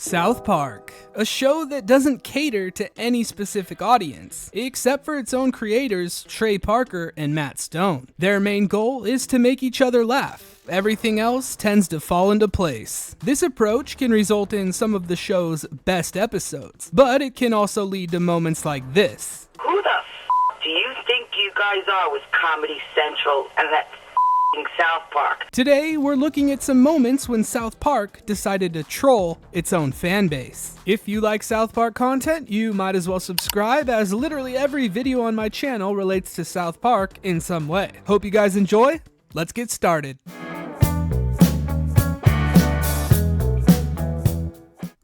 South Park, a show that doesn't cater to any specific audience, except for its own creators, Trey Parker and Matt Stone. Their main goal is to make each other laugh. Everything else tends to fall into place. This approach can result in some of the show's best episodes, but it can also lead to moments like this. Who the do you think you guys are with Comedy Central and that South Park? Today, we're looking at some moments when South Park decided to troll its own fan base. If you like South Park content, you might as well subscribe, as literally every video on my channel relates to South Park in some way. Hope you guys enjoy. Let's get started.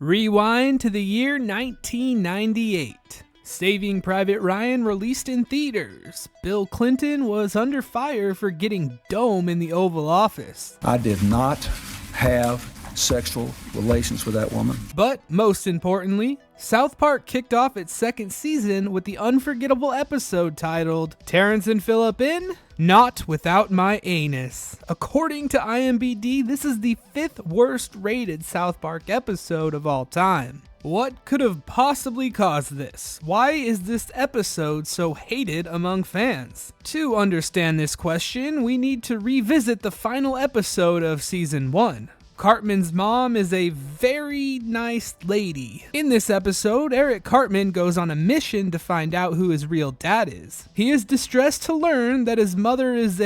Rewind to the year 1998. Saving Private Ryan released in theaters. Bill Clinton was under fire for getting dome in the Oval Office. I did not have sexual relations with that woman. But most importantly, South Park kicked off its second season with the unforgettable episode titled Terrance and Phillip in Not Without My Anus. According to IMDb, this is the 5th worst rated South Park episode of all time. What could have possibly caused this? Why is this episode so hated among fans? To understand this question, we need to revisit the final episode of Season 1. Cartman's mom is a very nice lady. In this episode, Eric Cartman goes on a mission to find out who his real dad is. He is distressed to learn that his mother is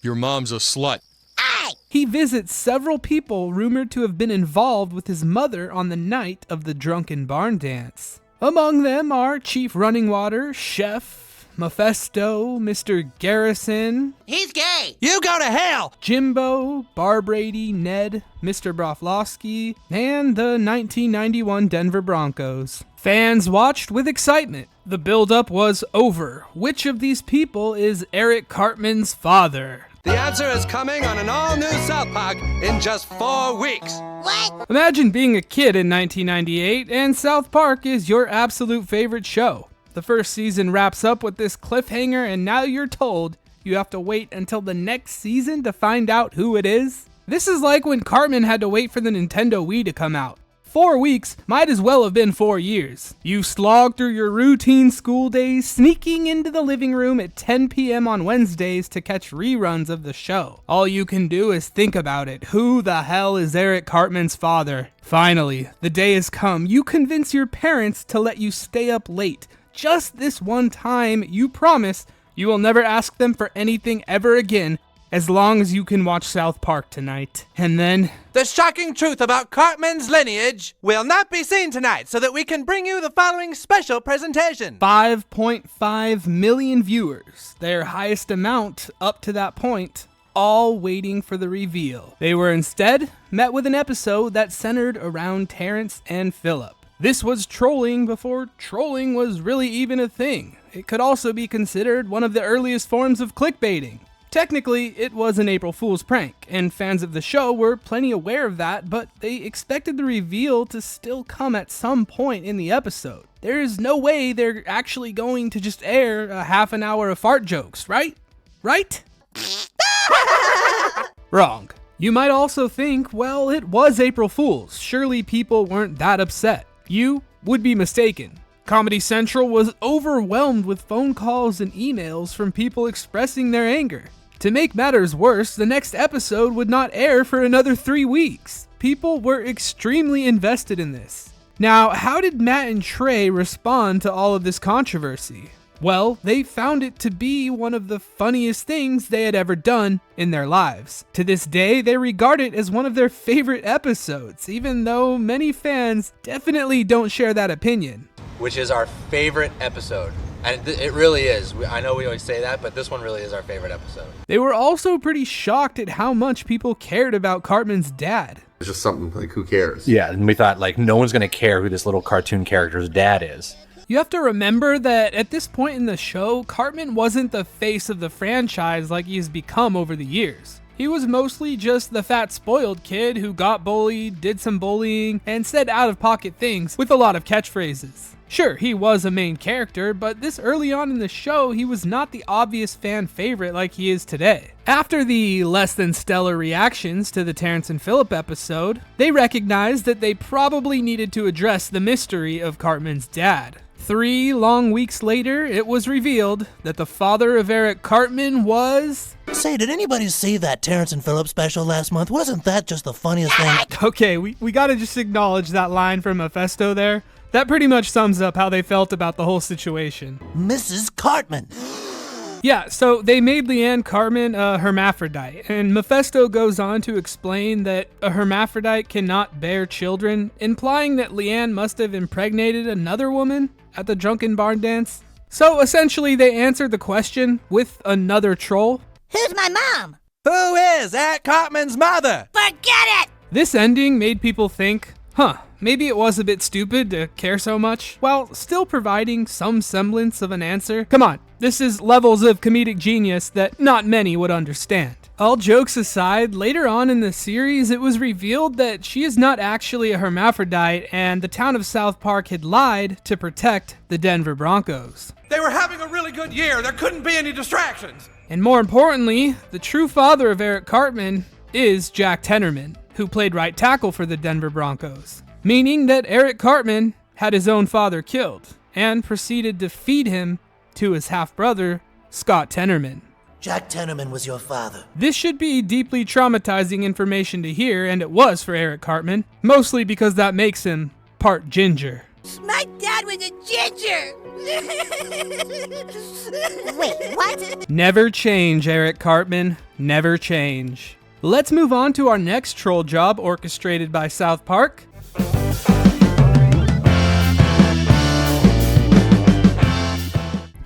Your mom's a slut. He visits several people rumored to have been involved with his mother on the night of the drunken barn dance. Among them are Chief Running Water, Chef, Mephisto, Mr. Garrison. He's gay! You go to hell! Jimbo, Bar Brady, Ned, Mr. Broflovsky, and the 1991 Denver Broncos. Fans watched with excitement. The build-up was over. Which of these people is Eric Cartman's father? The answer is coming on an all-new South Park in just 4 weeks. What? Imagine being a kid in 1998 and South Park is your absolute favorite show. The first season wraps up with this cliffhanger and now you're told you have to wait until the next season to find out who it is. This is like when Cartman had to wait for the Nintendo Wii to come out. 4 weeks might as well have been 4 years. You slog through your routine school days, sneaking into the living room at 10 p.m. on Wednesdays to catch reruns of the show. All you can do is think about it. Who the hell is Eric Cartman's father? Finally, the day has come. You convince your parents to let you stay up late. Just this one time, you promise you will never ask them for anything ever again, as long as you can watch South Park tonight. And then The shocking truth about Cartman's lineage will not be seen tonight, so that we can bring you the following special presentation. 5.5 million viewers, their highest amount up to that point, all waiting for the reveal. They were instead met with an episode that centered around Terrance and Phillip. This was trolling before trolling was really even a thing. It could also be considered one of the earliest forms of clickbaiting. Technically, it was an April Fool's prank, and fans of the show were plenty aware of that, but they expected the reveal to still come at some point in the episode. There is no way they're actually going to just air a half an hour of fart jokes, right? Right? Wrong. You might also think, well, it was April Fool's. Surely people weren't that upset. You would be mistaken. Comedy Central was overwhelmed with phone calls and emails from people expressing their anger. To make matters worse, the next episode would not air for another 3 weeks. People were extremely invested in this. Now, how did Matt and Trey respond to all of this controversy? Well, they found it to be one of the funniest things they had ever done in their lives. To this day, they regard it as one of their favorite episodes, even though many fans definitely don't share that opinion. Which is our favorite episode. And it really is. I know we always say that, but this one really is our favorite episode. They were also pretty shocked at how much people cared about Cartman's dad. It's just something like, who cares? Yeah, and we thought, like, no one's going to care who this little cartoon character's dad is. You have to remember that at this point in the show, Cartman wasn't the face of the franchise like he's become over the years. He was mostly just the fat spoiled kid who got bullied, did some bullying, and said out-of-pocket things with a lot of catchphrases. Sure, he was a main character, but this early on in the show, he was not the obvious fan favorite like he is today. After the less than stellar reactions to the Terrance and Phillip episode, they recognized that they probably needed to address the mystery of Cartman's dad. 3 long weeks later, it was revealed that the father of Eric Cartman was... Say, did anybody see that Terrance and Phillip special last month? Wasn't that just the funniest thing? Okay, we gotta just acknowledge that line from Mephisto there. That pretty much sums up how they felt about the whole situation. Mrs. Cartman. Yeah, so they made Leanne Cartman a hermaphrodite, and Mephisto goes on to explain that a hermaphrodite cannot bear children, implying that Leanne must have impregnated another woman at the drunken barn dance. So essentially they answered the question with another troll. Who's my mom? Who is Eric Cartman's mother? Forget it! This ending made people think, maybe it was a bit stupid to care so much, while still providing some semblance of an answer. Come on, this is levels of comedic genius that not many would understand. All jokes aside, later on in the series, it was revealed that she is not actually a hermaphrodite, and the town of South Park had lied to protect the Denver Broncos. They were having a really good year. There couldn't be any distractions. And more importantly, the true father of Eric Cartman is Jack Tennerman, who played right tackle for the Denver Broncos, meaning that Eric Cartman had his own father killed and proceeded to feed him to his half-brother, Scott Tennerman. Jack Tennerman was your father. This should be deeply traumatizing information to hear, and it was for Eric Cartman, mostly because that makes him part ginger. My dad was a ginger! Wait, what? Never change, Eric Cartman. Never change. Let's move on to our next troll job orchestrated by South Park.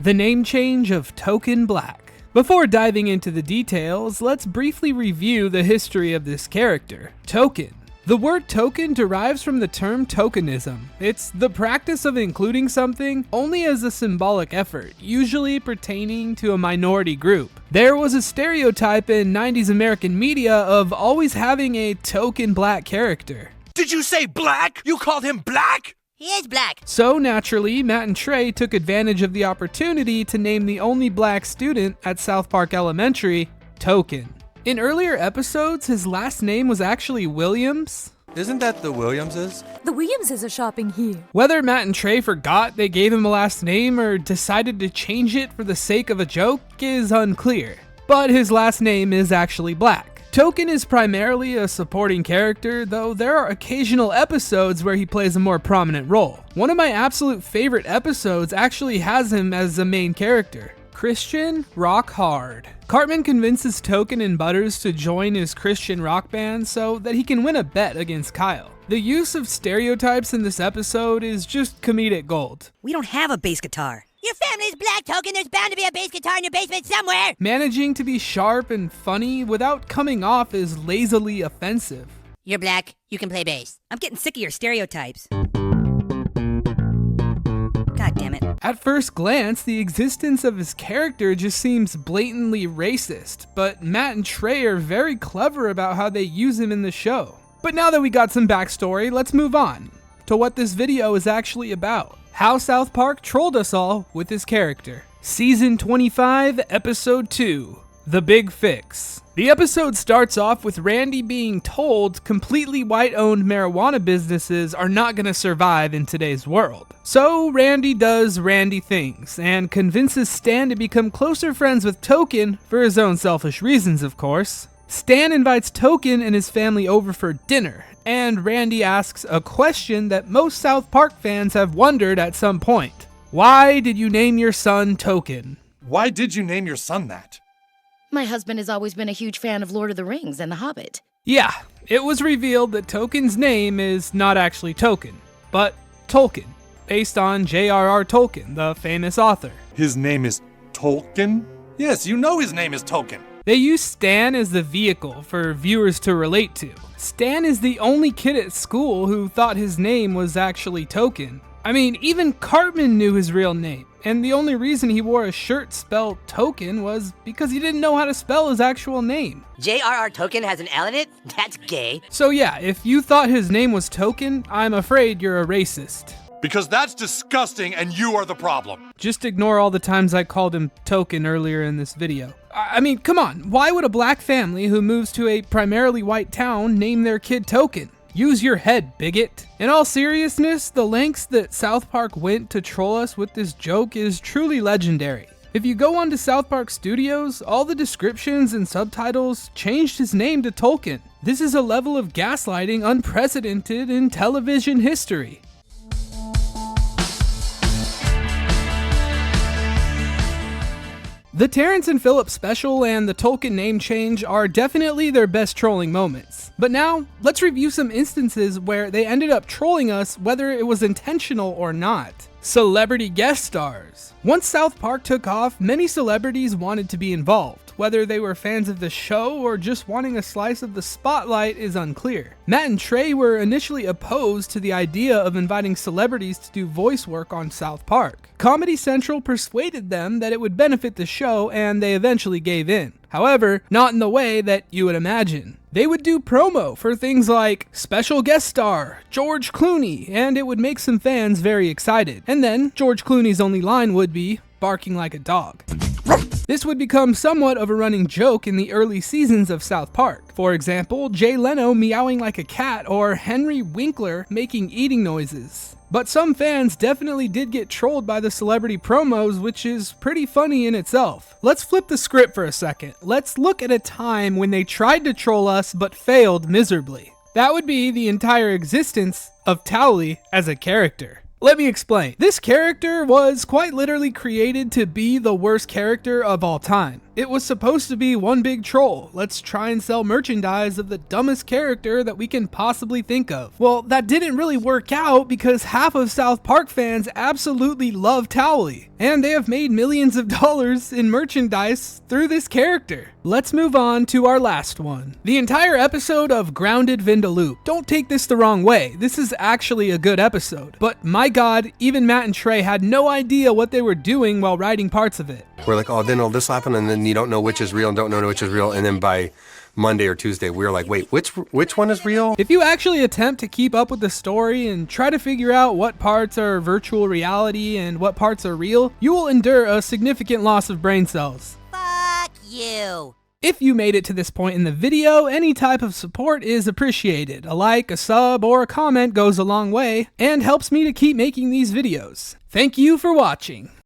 The name change of Tolkien Black. Before diving into the details, let's briefly review the history of this character, Tolkien. The word token derives from the term tokenism. It's the practice of including something only as a symbolic effort, usually pertaining to a minority group. There was a stereotype in 90s American media of always having a token black character. Did you say black? You called him black? He is black. So naturally, Matt and Trey took advantage of the opportunity to name the only black student at South Park Elementary, Token. In earlier episodes, his last name was actually Williams. Isn't that the Williamses? The Williamses are shopping here. Whether Matt and Trey forgot they gave him a last name or decided to change it for the sake of a joke is unclear. But his last name is actually Black. Token is primarily a supporting character, though there are occasional episodes where he plays a more prominent role. One of my absolute favorite episodes actually has him as the main character, Christian Rock Hard. Cartman convinces Token and Butters to join his Christian rock band so that he can win a bet against Kyle. The use of stereotypes in this episode is just comedic gold. We don't have a bass guitar. Your family's black, Token. There's bound to be a bass guitar in your basement somewhere. Managing to be sharp and funny without coming off as lazily offensive. You're black. You can play bass. I'm getting sick of your stereotypes. God damn it. At first glance, the existence of his character just seems blatantly racist, but Matt and Trey are very clever about how they use him in the show. But now that we got some backstory, let's move on to what this video is actually about. How South Park trolled us all with his character. Season 25, Episode 2, The Big Fix. The episode starts off with Randy being told completely white-owned marijuana businesses are not going to survive in today's world. So Randy does Randy things, and convinces Stan to become closer friends with Token for his own selfish reasons, of course. Stan invites Token and his family over for dinner, and Randy asks a question that most South Park fans have wondered at some point. Why did you name your son Token? Why did you name your son that? My husband has always been a huge fan of Lord of the Rings and The Hobbit. Yeah, it was revealed that Token's name is not actually Token, but Tolkien, based on J.R.R. Tolkien, the famous author. His name is Tolkien? Yes, you know his name is Tolkien. They use Stan as the vehicle for viewers to relate to. Stan is the only kid at school who thought his name was actually Token. I mean, even Cartman knew his real name, and the only reason he wore a shirt spelled Token was because he didn't know how to spell his actual name. J.R.R. Tolkien has an L in it? That's gay. So yeah, if you thought his name was Token, I'm afraid you're a racist. Because that's disgusting and you are the problem. Just ignore all the times I called him Token earlier in this video. I mean, come on, why would a black family who moves to a primarily white town name their kid Token? Use your head, bigot. In all seriousness, the lengths that South Park went to troll us with this joke is truly legendary. If you go onto South Park Studios, all the descriptions and subtitles changed his name to Tolkien. This is a level of gaslighting unprecedented in television history. The Terrance and Phillip special and the Tolkien name change are definitely their best trolling moments. But now, let's review some instances where they ended up trolling us whether it was intentional or not. Celebrity guest stars. Once South Park took off, many celebrities wanted to be involved. Whether they were fans of the show or just wanting a slice of the spotlight is unclear. Matt and Trey were initially opposed to the idea of inviting celebrities to do voice work on South Park. Comedy Central persuaded them that it would benefit the show, and they eventually gave in. However, not in the way that you would imagine. They would do promo for things like special guest star George Clooney, and it would make some fans very excited. And then George Clooney's only line would be barking like a dog. This would become somewhat of a running joke in the early seasons of South Park. For example, Jay Leno meowing like a cat or Henry Winkler making eating noises. But some fans definitely did get trolled by the celebrity promos, which is pretty funny in itself. Let's flip the script for a second. Let's look at a time when they tried to troll us but failed miserably. That would be the entire existence of Towley as a character. Let me explain. This character was quite literally created to be the worst character of all time. It was supposed to be one big troll. Let's try and sell merchandise of the dumbest character that we can possibly think of. Well, that didn't really work out because half of South Park fans absolutely love Towley, and they have made millions of dollars in merchandise through this character. Let's move on to our last one. The entire episode of Grounded Vindaloo. Don't take this the wrong way. This is actually a good episode. But my god, even Matt and Trey had no idea what they were doing while writing parts of it. We're like, oh, then will this happen? And then you don't know which is real and don't know which is real. And then by Monday or Tuesday, we were like, wait, which one is real? If you actually attempt to keep up with the story and try to figure out what parts are virtual reality and what parts are real, you will endure a significant loss of brain cells. Fuck you. If you made it to this point in the video, any type of support is appreciated. A like, a sub, or a comment goes a long way and helps me to keep making these videos. Thank you for watching.